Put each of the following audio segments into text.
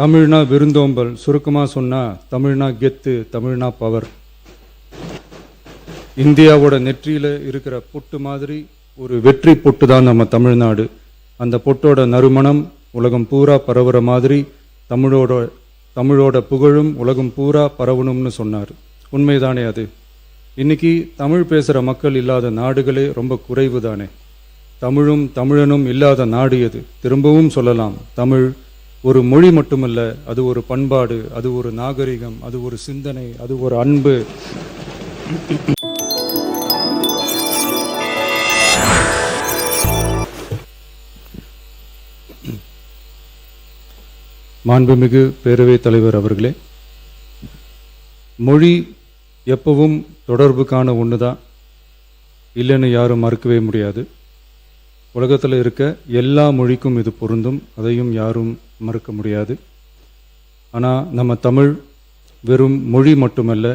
தமிழ்னா விருந்தோம்பல், சுருக்கமாக சொன்னால் தமிழ்னா கெத்து, தமிழ்னா பவர். இந்தியாவோட நெற்றியில் இருக்கிற பொட்டு மாதிரி ஒரு வெற்றி பொட்டு தான் நம்ம தமிழ்நாடு. அந்த பொட்டோட நறுமணம் உலகம் பூரா பரவுற மாதிரி தமிழோட புகழும் உலகம் பூரா பரவணும்னு சொன்னார். உண்மைதானே அது? இன்னைக்கு தமிழ் பேசுகிற மக்கள் இல்லாத நாடுகளே ரொம்ப குறைவு தானே. தமிழும் தமிழனும் இல்லாத நாடு எது? திரும்பவும் சொல்லலாம், தமிழ் ஒரு மொழி மட்டுமல்ல, அது ஒரு பண்பாடு, அது ஒரு நாகரிகம், அது ஒரு சிந்தனை, அது ஒரு அன்பு. மாண்புமிகு பேரவைத் தலைவர் அவர்களே, மொழி எப்பவும் தொடர்புக்கான ஒன்று தான், இல்லைன்னு யாரும் மறுக்கவே முடியாது. உலகத்தில் இருக்க எல்லா மொழிக்கும் இது பொருந்தும், அதையும் யாரும் மறுக்க முடியாது. ஆனால் நம்ம தமிழ் வெறும் மொழி மட்டுமல்ல,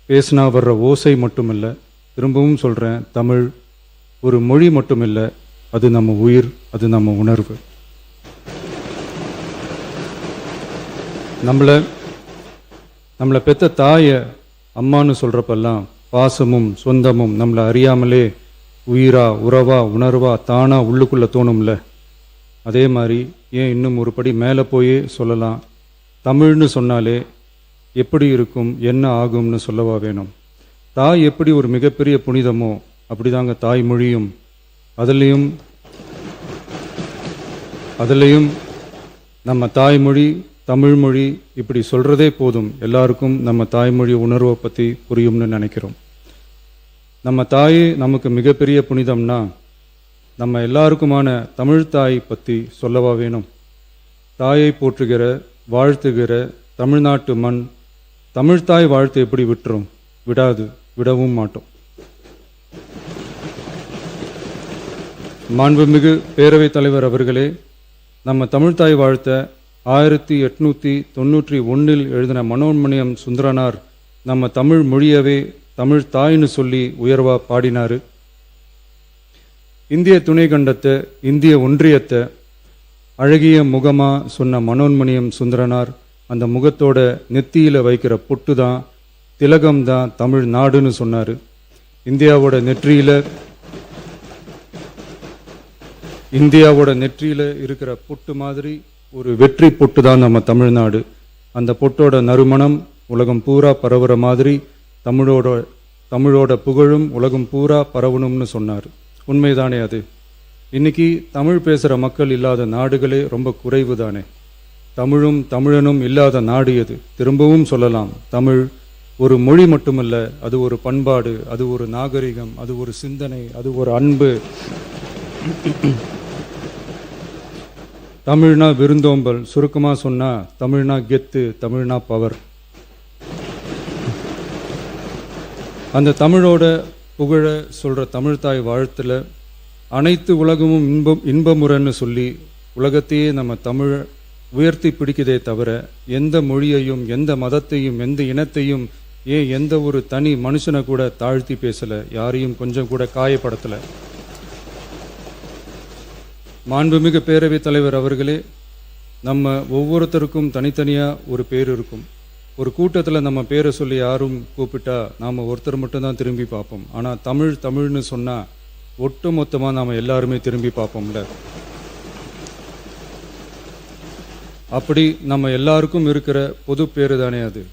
பேசினா வர்ற ஓசை மட்டுமல்ல. திரும்பவும் சொல்கிறேன், தமிழ் ஒரு மொழி மட்டுமில்லை, அது நம்ம உயிர், அது நம்ம உணர்வு. நம்மளை பெற்ற தாயை அம்மானு சொல்கிறப்பெல்லாம் பாசமும் சொந்தமும் நம்மளை அறியாமலே உயிரா, உறவா, உணர்வா, தானா உள்ளுக்குள்ளே தோணும்ல. அதே மாதிரி ஏன் இன்னும் ஒரு படி மேலே போயே சொல்லலாம், தமிழ்னு சொன்னாலே எப்படி இருக்கும், என்ன ஆகும்னு சொல்லவா வேணும். தாய் எப்படி ஒரு மிகப்பெரிய புனிதமோ அப்படிதாங்க தாய்மொழியும். அதுலேயும் நம்ம தாய்மொழி தமிழ்மொழி இப்படி சொல்கிறதே போதும், எல்லாருக்கும் நம்ம தாய்மொழி உணர்வை பற்றி புரியும்னு நினைக்கிறோம். நம்ம தாயே நமக்கு மிகப்பெரிய புனிதம்னா நம்ம எல்லாருக்குமான தமிழ் தாய் பற்றி சொல்லவா வேணும். தாயை போற்றுகிற, வாழ்த்துகிற தமிழ்நாட்டு மண் தமிழ்தாய் வாழ்த்து எப்படி விட்டுரும்? விடாது, விடவும் மாட்டோம். மாண்புமிகு பேரவைத் தலைவர் அவர்களே, நம்ம தமிழ்தாய் வாழ்த்த 1891 எழுதின மனோன்மணியம் சுந்தரனார் நம்ம தமிழ் மொழியவே தமிழ் தாய்னு சொல்லி உயர்வா பாடினாரு. இந்திய துணை கண்டத்தை, இந்திய ஒன்றியத்தை அழகிய முகமா சொன்ன மனோன்மணியம் சுந்தரனார் அந்த முகத்தோட நெத்தியில வைக்கிற பொட்டு தான், திலகம் தான் தமிழ் நாடுன்னு சொன்னாரு. இந்தியாவோட நெற்றியில இருக்கிற பொட்டு மாதிரி ஒரு வெற்றி பொட்டு தான் நம்ம தமிழ்நாடு. அந்த பொட்டோட நறுமணம் உலகம் பூரா பரவுற மாதிரி தமிழோட புகழும் உலகம் பூரா பரவணும்னு சொன்னார். உண்மைதானே அது? இன்னைக்கு தமிழ் பேசுகிற மக்கள் இல்லாத நாடுகளே ரொம்ப குறைவு தானே. தமிழும் தமிழனும் இல்லாத நாடு எது? திரும்பவும் சொல்லலாம், தமிழ் ஒரு மொழி மட்டுமல்ல, அது ஒரு பண்பாடு, அது ஒரு நாகரிகம், அது ஒரு சிந்தனை, அது ஒரு அன்பு. தமிழ்னா விருந்தோம்பல், சுருக்கமாக சொன்னால் தமிழ்னா கெத்து, தமிழ்னா பவர். அந்த தமிழோட புகழ சொல்கிற தமிழ்தாய் வாழ்த்தில் அனைத்து உலகமும் இன்பமுறன்னு சொல்லி உலகத்தையே நம்ம தமிழை உயர்த்தி பிடிக்குதே தவிர எந்த மொழியையும், எந்த மதத்தையும், எந்த இனத்தையும், எந்த ஒரு தனி மனுஷனை கூட தாழ்த்தி பேசலை, யாரையும் கொஞ்சம் கூட காயப்படுத்தலை. மாண்புமிகு பேரவைத் தலைவர் அவர்களே, நம்ம ஒவ்வொருத்தருக்கும் தனித்தனியாக ஒரு பேர் இருக்கும். ஒரு கூட்டத்தில் நம்ம பேரை சொல்லி யாரும் கூப்பிட்டா நாம் ஒருத்தர் மட்டும்தான் திரும்பி பார்ப்போம். ஆனால் தமிழ்னு சொன்னால் ஒட்டு மொத்தமாக நாம் எல்லாருமே திரும்பி பார்ப்போம்ல. அப்படி நம்ம எல்லாருக்கும் இருக்கிற பொது பேரு தானே அது.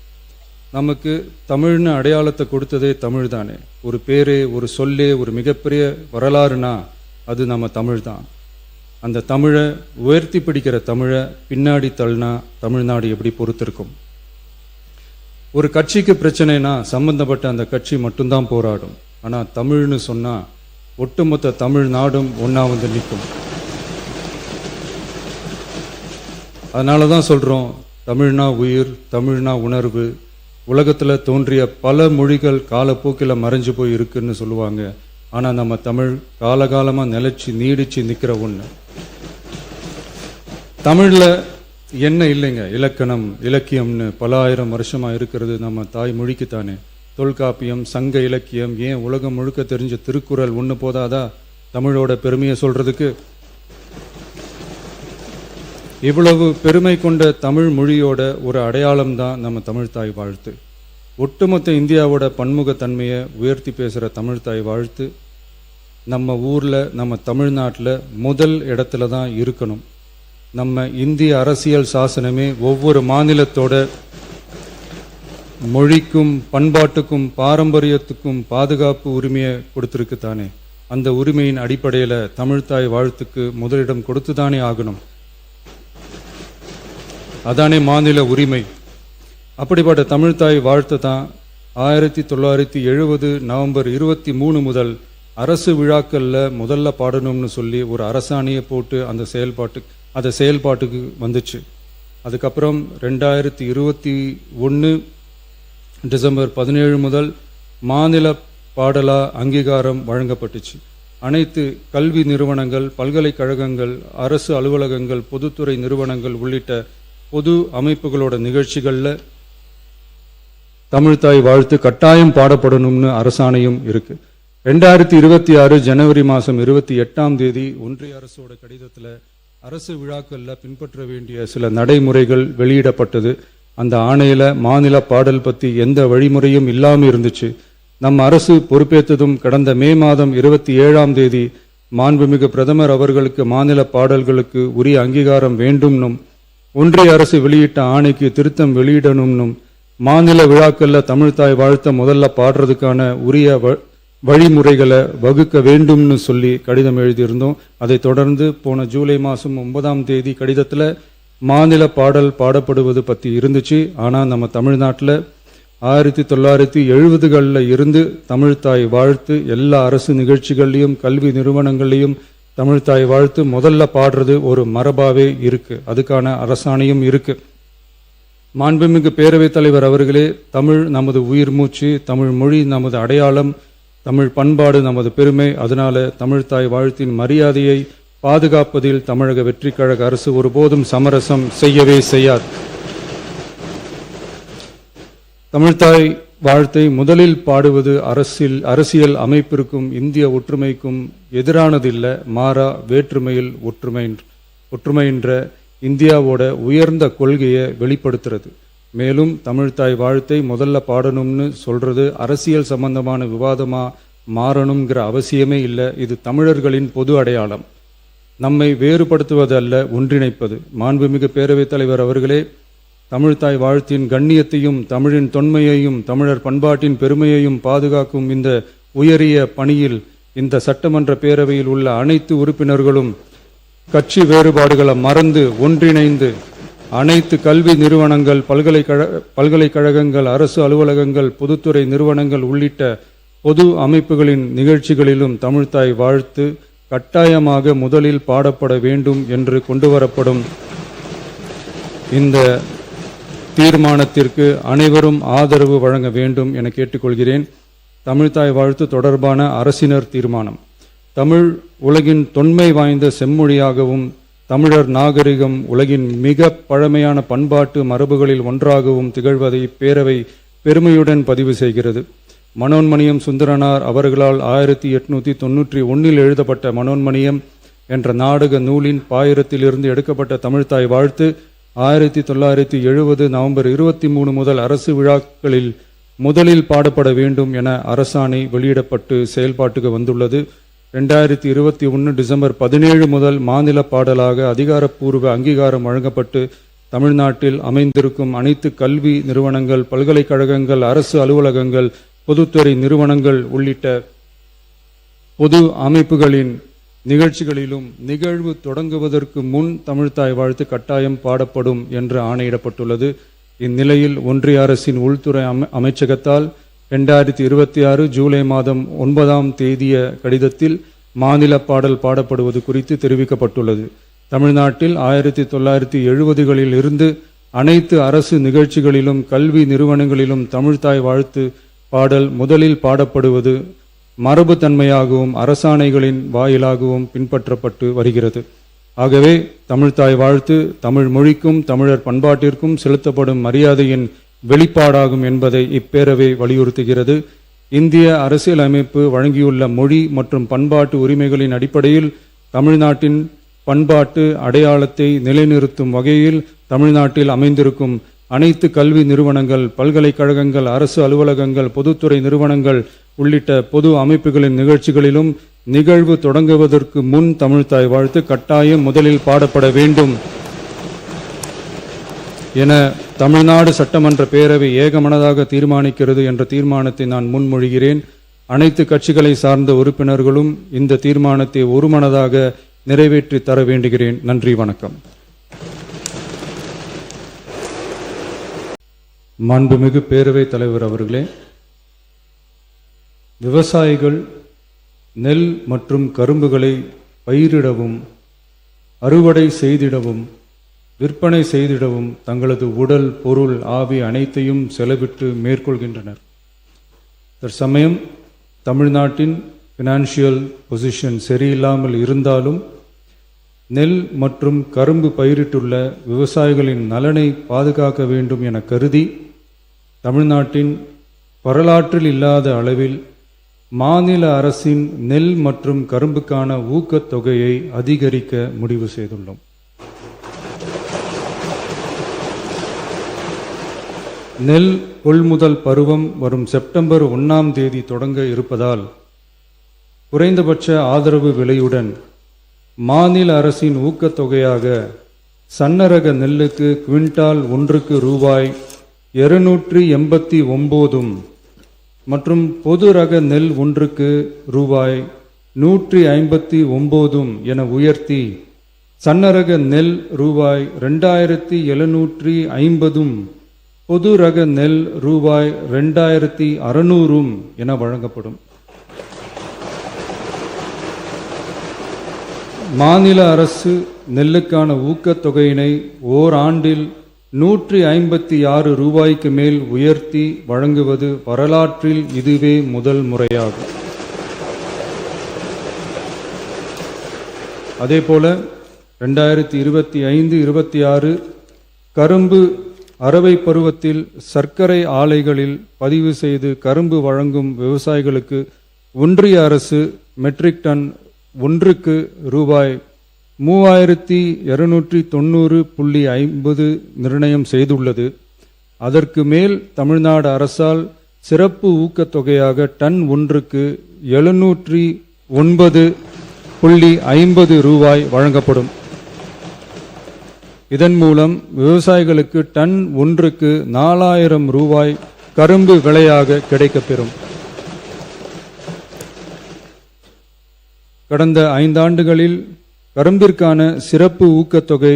நமக்கு தமிழ்னு அடையாளத்தை கொடுத்ததே தமிழ் தானே. ஒரு பேரே, ஒரு சொல்லே, ஒரு மிகப்பெரிய வரலாறுனா அது நம்ம தமிழ் தான். அந்த தமிழை உயர்த்தி பிடிக்கிற தமிழை பின்னாடி தள்ளினா தமிழ்நாடு எப்படி பொறுத்திருக்கும்? ஒரு கட்சிக்கு பிரச்சனைனா சம்பந்தப்பட்ட அந்த கட்சி மட்டும்தான் போராடும். ஆனால் தமிழ்னு சொன்னால் ஒட்டுமொத்த தமிழ்நாடும் ஒன்றா வந்து நிற்கும். அதனால தான் சொல்கிறோம், தமிழ்னா உயிர், தமிழ்னா உணர்வு. உலகத்தில் தோன்றிய பல மொழிகள் காலப்போக்கில் மறைஞ்சு போய் இருக்குன்னு சொல்லுவாங்க. ஆனால் நம்ம தமிழ் காலகாலமாக நிலைச்சி நீடிச்சு நிற்கிற ஒன்று. தமிழில் என்ன இல்லைங்க, இலக்கணம், இலக்கியம்னு பல ஆயிரம் வருஷமாக இருக்கிறது நம்ம தாய்மொழிக்குத்தானே. தொல்காப்பியம், சங்க இலக்கியம், ஏன் உலகம் முழுக்க தெரிஞ்ச திருக்குறள் ஒன்று போதாதா தமிழோட பெருமையை சொல்கிறதுக்கு? இவ்வளவு பெருமை கொண்ட தமிழ் மொழியோட ஒரு அடையாளம்தான் நம்ம தமிழ்த்தாய் வாழ்த்து. ஒட்டுமொத்த இந்தியாவோட பன்முகத்தன்மையை உயர்த்தி பேசுகிற தமிழ்த்தாய் வாழ்த்து நம்ம ஊரில், நம்ம தமிழ்நாட்டில் முதல் இடத்துல தான் இருக்கணும். நம்ம இந்திய அரசியல் சாசனமே ஒவ்வொரு மாநிலத்தோட மொழிக்கும் பண்பாட்டுக்கும் பாரம்பரியத்துக்கும் பாதுகாப்பு உரிமையை கொடுத்துருக்கு தானே. அந்த உரிமையின் அடிப்படையில் தமிழ்த்தாய் வாழ்த்துக்கு முதலிடம் கொடுத்து தானே ஆகணும். அதானே மாநில உரிமை. அப்படிப்பட்ட தமிழ்த்தாய் வாழ்த்து தான் 1970 நவம்பர் 23 முதல் அரசு விழாக்களில் முதல்ல பாடணும்னு சொல்லி ஒரு அரசாணையை போட்டு அந்த செயல்பாட்டுக்கு வந்துச்சு. அதுக்கப்புறம் 2021 டிசம்பர் 17 முதல் மாநில பாடலா அங்கீகாரம் வழங்கப்பட்டுச்சு. அனைத்து கல்வி நிறுவனங்கள், பல்கலைக்கழகங்கள், அரசு அலுவலகங்கள், பொதுத்துறை நிறுவனங்கள் உள்ளிட்ட பொது அமைப்புகளோட நிகழ்ச்சிகளில் தமிழ்த்தாய் வாழ்த்து கட்டாயம் பாடப்படணும்னு அரசாணையும் இருக்கு. 2026 ஜனவரி மாதம் 28 ஒன்றிய அரசோட கடிதத்தில் அரசு விழாக்களில் பின்பற்ற வேண்டிய சில நடைமுறைகள் வெளியிடப்பட்டது. அந்த ஆணையில் மாநில பாடல் பற்றி எந்த வழிமுறையும் இல்லாமல் இருந்துச்சு. நம்ம அரசு பொறுப்பேற்றதும் கடந்த மே மாதம் 27 மாண்புமிகு பிரதமர் அவர்களுக்கு மாநில பாடல்களுக்கு உரிய அங்கீகாரம் வேண்டும்னும், ஒன்றிய அரசு வெளியிட்ட ஆணைக்கு திருத்தம் வெளியிடணும்னும், மாநில விழாக்களில் தமிழ்த்தாய் வாழ்த்த முதல்ல பாடுறதுக்கான உரிய வழிமுறைகளை வகுக்க வேண்டும்னு சொல்லி கடிதம் எழுதியிருந்தோம். அதை தொடர்ந்து போன ஜூலை மாதம் 9 கடிதத்தில் மாநில பாடல் பாடப்படுவது பற்றி இருந்துச்சு. ஆனால் நம்ம தமிழ்நாட்டில் 1970களில் இருந்து தமிழ்த்தாய் வாழ்த்து எல்லா அரசு நிகழ்ச்சிகள்லையும் கல்வி நிறுவனங்கள்லையும் தமிழ்த்தாய் வாழ்த்து முதல்ல பாடுறது ஒரு மரபாவே இருக்கு. அதுக்கான அரசாணையும் இருக்கு. மாண்புமிகு பேரவைத் தலைவர் அவர்களே, தமிழ் நமது உயிர் மூச்சு, தமிழ் மொழி நமது அடையாளம், தமிழ் பண்பாடு நமது பெருமை. அதனால தமிழ்த்தாய் வாழ்த்தின் மரியாதையை பாதுகாப்பதில் தமிழக வெற்றிக் கழக அரசு ஒருபோதும் சமரசம் செய்யவே செய்யாது. தமிழ்த்தாய் வாழ்த்தை முதலில் பாடுவது அரசியல் அமைப்பிற்கும் இந்திய ஒற்றுமைக்கும் எதிரானதில்லை, மாறா வேற்றுமையில் ஒற்றுமைன்ற இந்தியாவோட உயர்ந்த கொள்கையை வெளிப்படுத்துறது. மேலும் தமிழ்த்தாய் வாழ்த்தை முதல்ல பாடணும்னு சொல்றது அரசியல் சம்பந்தமான விவாதமா மாறணுங்கிற அவசியமே இல்லை. இது தமிழர்களின் பொது அடையாளம். நம்மை வேறுபடுத்துவதல்ல, ஒன்றிணைப்பது. மாண்புமிகு பேரவைத் தலைவர் அவர்களே, தமிழ்த்தாய் வாழ்த்தின் கண்ணியத்தையும் தமிழின் தொன்மையையும் தமிழர் பண்பாட்டின் பெருமையையும் பாதுகாக்கும் இந்த உயரிய பணியில் இந்த சட்டமன்ற பேரவையில் உள்ள அனைத்து உறுப்பினர்களும் கட்சி வேறுபாடுகளை மறந்து ஒன்றிணைந்து அனைத்து கல்வி நிறுவனங்கள், பல்கலைக்கழகங்கள், அரசு அலுவலகங்கள், பொதுத்துறை நிறுவனங்கள் உள்ளிட்ட பொது அமைப்புகளின் நிகழ்ச்சிகளிலும் தமிழ்த்தாய் வாழ்த்து கட்டாயமாக முதலில் பாடப்பட வேண்டும் என்று கொண்டுவரப்படும் இந்த தீர்மானத்திற்கு அனைவரும் ஆதரவு வழங்க வேண்டும் என கேட்டுக்கொள்கிறேன். தமிழ்த்தாய் வாழ்த்து தொடர்பான அரசினர் தீர்மானம். தமிழ் உலகின் தொன்மை வாய்ந்த செம்மொழியாகவும் தமிழர் நாகரிகம் உலகின் மிக பழமையான பண்பாட்டு மரபுகளில் ஒன்றாகவும் திகழ்வதை இப்பேரவை பெருமையுடன் பதிவு செய்கிறது. மனோன்மணியம் சுந்தரனார் அவர்களால் 1891 எழுதப்பட்ட மனோன்மணியம் என்ற நாடக நூலின் பாயிரத்திலிருந்து எடுக்கப்பட்ட தமிழ்த்தாய் வாழ்த்து 1970 நவம்பர் 23 முதல் அரசு விழாக்களில் முதலில் பாடப்பட வேண்டும் என அரசாணை வெளியிடப்பட்டு செயல்பாட்டுக்கு வந்துள்ளது. 2021 டிசம்பர் 17 முதல் மாநில பாடலாக அதிகாரப்பூர்வ அங்கீகாரம் வழங்கப்பட்டு தமிழ்நாட்டில் அமைந்திருக்கும் அனைத்து கல்வி நிறுவனங்கள், பல்கலைக்கழகங்கள், அரசு அலுவலகங்கள், பொதுத்துறை நிறுவனங்கள் உள்ளிட்ட பொது அமைப்புகளின் நிகழ்ச்சிகளிலும் நிகழ்வு தொடங்குவதற்கு முன் தமிழ்த்தாய் வாழ்த்து கட்டாயம் பாடப்படும் என்று ஆணையிடப்பட்டுள்ளது. இந்நிலையில் ஒன்றிய அரசின் உள்துறை அமைச்சகத்தால் 2026 ஜூலை மாதம் 9 கடிதத்தில் மாநில பாடல் பாடப்படுவது குறித்து தெரிவிக்கப்பட்டுள்ளது. தமிழ்நாட்டில் 1970களில் இருந்து அனைத்து அரசு நிகழ்ச்சிகளிலும் கல்வி நிறுவனங்களிலும் தமிழ்த்தாய் வாழ்த்து பாடல் முதலில் பாடப்படுவது மரபுத்தன்மையாகவும் அரசாணைகளின் வாயிலாகவும் பின்பற்றப்பட்டு வருகிறது. ஆகவே தமிழ்த்தாய் வாழ்த்து தமிழ் மொழிக்கும் தமிழர் பண்பாட்டிற்கும் செலுத்தப்படும் மரியாதையின் வெளிப்பாடாகும் என்பதை இப்பேரவை வலியுறுத்துகிறது. இந்திய அரசியலமைப்பு வழங்கியுள்ள மொழி மற்றும் பண்பாட்டு உரிமைகளின் அடிப்படையில் தமிழ்நாட்டின் பண்பாட்டு அடையாளத்தை நிலைநிறுத்தும் வகையில் தமிழ்நாட்டில் அமைந்திருக்கும் அனைத்து கல்வி நிறுவனங்கள், பல்கலைக்கழகங்கள், அரசு அலுவலகங்கள், பொதுத்துறை நிறுவனங்கள் உள்ளிட்ட பொது அமைப்புகளின் நிகழ்ச்சிகளிலும் நிகழ்வு தொடங்குவதற்கு முன் தமிழ்த்தாய் வாழ்த்து கட்டாயம் முதலில் பாடப்பட வேண்டும் என தமிழ்நாடு சட்டமன்ற பேரவை ஏகமனதாக தீர்மானிக்கிறது என்ற தீர்மானத்தை நான் முன்மொழிகிறேன். அனைத்து கட்சிகளை சார்ந்த உறுப்பினர்களும் இந்த தீர்மானத்தை ஒருமனதாக நிறைவேற்றி தர வேண்டுகிறேன். நன்றி, வணக்கம். மாண்புமிகு பேரவைத் தலைவர் அவர்களே, விவசாயிகள் நெல் மற்றும் கரும்புகளை பயிரிடவும், அறுவடை செய்திடவும், விற்பனை செய்திடவும் தங்களது உடல், பொருள், ஆவி அனைத்தையும் செலவிட்டு மேற்கொள்கின்றனர். தற்சமயம் தமிழ்நாட்டின் ஃபினான்ஷியல் பொசிஷன் சரியில்லாமல் இருந்தாலும் நெல் மற்றும் கரும்பு பயிரிட்டுள்ள விவசாயிகளின் நலனை பாதுகாக்க வேண்டும் என கருதி தமிழ்நாட்டின் வரலாற்றில் இல்லாத அளவில் மாநில அரசின் நெல் மற்றும் கரும்புக்கான ஊக்கத்தொகையை அதிகரிக்க முடிவு செய்துள்ளோம். நெல் கொள்முதல் பருவம் வரும் செப்டம்பர் 1ஆம் தேதி தொடங்க இருப்பதால் குறைந்தபட்ச ஆதரவு விலையுடன் மாநில அரசின் ஊக்கத்தொகையாக சன்னரக நெல்லுக்கு குவிண்டால் ஒன்றுக்கு ரூபாய் 289 மற்றும் பொது ரக நெல் ஒன்றுக்கு ரூபாய் 159 என உயர்த்தி சன்னரக நெல் ரூபாய் 2750 பொது ரக நெல் ரூபாய் 2600 என வழங்கப்படும். மாநில அரசு நெல்லுக்கான ஊக்கத்தொகையினை ஓராண்டில் 156 ரூபாய்க்கு மேல் உயர்த்தி வழங்குவது வரலாற்றில் இதுவே முதல் முறையாகும். அதேபோல 2025-26 கரும்பு அரவை பருவத்தில் சர்க்கரை ஆலைகளில் பதிவு செய்து கரும்பு வழங்கும் விவசாயிகளுக்கு ஒன்றிய அரசு மெட்ரிக் டன் ஒன்றுக்கு ரூபாய் 3290.50 நிர்ணயம் செய்துள்ளது. அதற்கு மேல் தமிழ்நாடு அரசால் சிறப்பு ஊக்கத்தொகையாக டன் ஒன்றுக்கு 709.50 ரூபாய் வழங்கப்படும். இதன் மூலம் விவசாயிகளுக்கு டன் ஒன்றுக்கு 4000 ரூபாய் கரும்பு விலையாக கிடைக்கப்பெறும். கடந்த 5 ஆண்டுகளில் கரும்பிற்கான சிறப்பு ஊக்கத்தொகை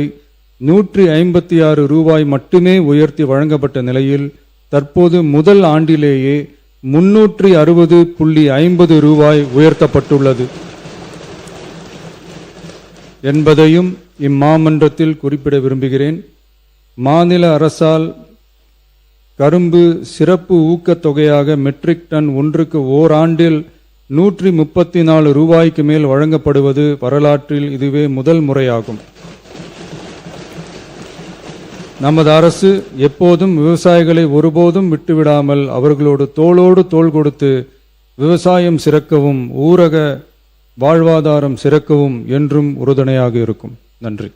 156 ரூபாய் மட்டுமே உயர்த்தி வழங்கப்பட்ட நிலையில் தற்போது முதல் ஆண்டிலேயே 360.50 ரூபாய் உயர்த்தப்பட்டுள்ளது என்பதையும் இம்மாமன்றத்தில் குறிப்பிட விரும்புகிறேன். மாநில அரசால் கரும்பு சிறப்பு ஊக்கத்தொகையாக மெட்ரிக் டன் ஒன்றுக்கு ஓராண்டில் 134 ரூபாய்க்கு மேல் வழங்கப்படுவது வரலாற்றில் இதுவே முதல் முறையாகும். நமது அரசு எப்போதும் விவசாயிகளை ஒருபோதும் விட்டுவிடாமல் அவர்களோடு தோளோடு தோள் கொடுத்து விவசாயம் சிறக்கவும் ஊரக வாழ்வாதாரம் சிறக்கவும் என்றும் உறுதுணையாக இருக்கும். நன்றி.